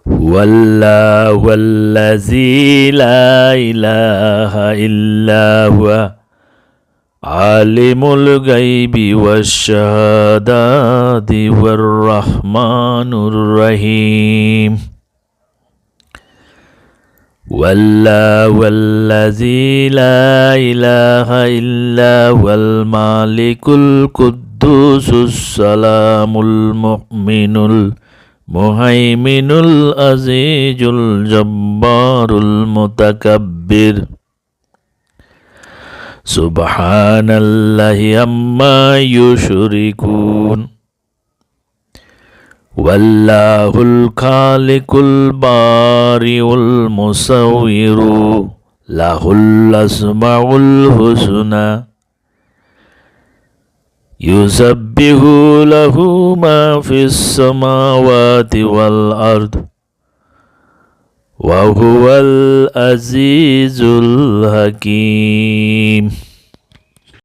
والله الذي لا إله إلا هو عالم الغيب والشهادة والرحمن الرحيم والله الذي لا إله إلا هو الملك القدوس السلام المؤمن المهيمن العزيز الجبار المتكبر سبحان الله عما يشركون والله الخالق البارئ المصور له الأسماء الحسنى يسبح له ما في السماوات والأرض وهو العزيز الحكيم